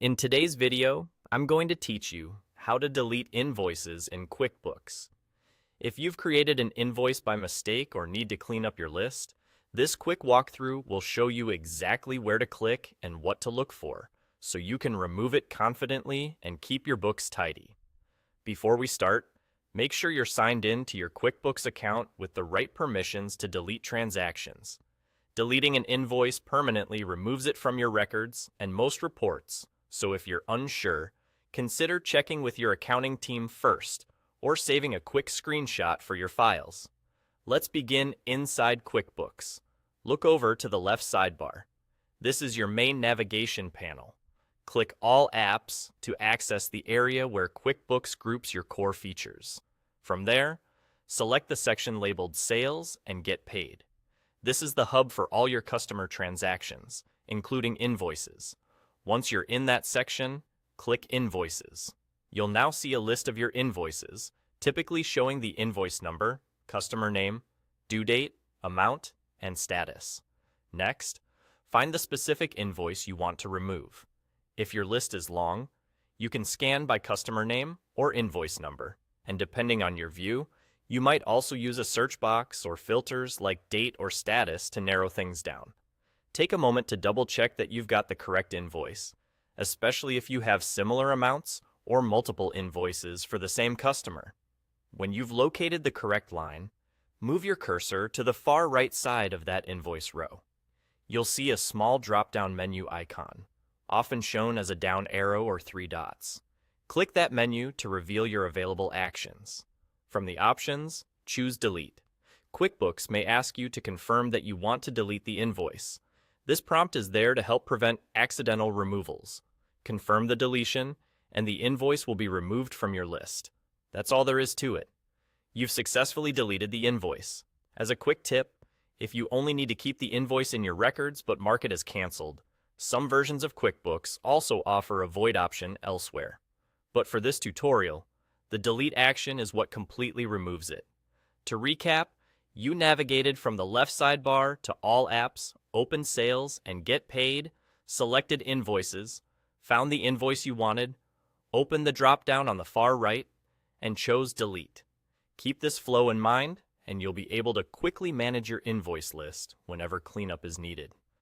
In today's video, I'm going to teach you how to delete invoices in QuickBooks. If you've created an invoice by mistake or need to clean up your list, this quick walkthrough will show you exactly where to click and what to look for, so you can remove it confidently and keep your books tidy. Before we start, make sure you're signed in to your QuickBooks account with the right permissions to delete transactions. Deleting an invoice permanently removes it from your records and most reports, so if you're unsure, consider checking with your accounting team first or saving a quick screenshot for your files. Let's begin inside QuickBooks. Look over to the left sidebar. This is your main navigation panel. Click All Apps to access the area where QuickBooks groups your core features. From there, select the section labeled Sales and Get Paid. This is the hub for all your customer transactions, including invoices. Once you're in that section, click Invoices. You'll now see a list of your invoices, typically showing the invoice number, customer name, due date, amount, and status. Next, find the specific invoice you want to remove. If your list is long, you can scan by customer name or invoice number, and depending on your view, you might also use a search box or filters like date or status to narrow things down. Take a moment to double-check that you've got the correct invoice, especially if you have similar amounts or multiple invoices for the same customer. When you've located the correct line, move your cursor to the far right side of that invoice row. You'll see a small drop-down menu icon, often shown as a down arrow or 3 dots. Click that menu to reveal your available actions. From the options, choose Delete. QuickBooks may ask you to confirm that you want to delete the invoice. This prompt is there to help prevent accidental removals. Confirm the deletion, and the invoice will be removed from your list. That's all there is to it. You've successfully deleted the invoice. As a quick tip, if you only need to keep the invoice in your records but mark it as canceled, some versions of QuickBooks also offer a void option elsewhere. But for this tutorial, the delete action is what completely removes it. To recap, you navigated from the left sidebar to All Apps, Open Sales, and Get Paid, selected Invoices, found the invoice you wanted, opened the drop-down on the far right, and chose Delete. Keep this flow in mind, and you'll be able to quickly manage your invoice list whenever cleanup is needed.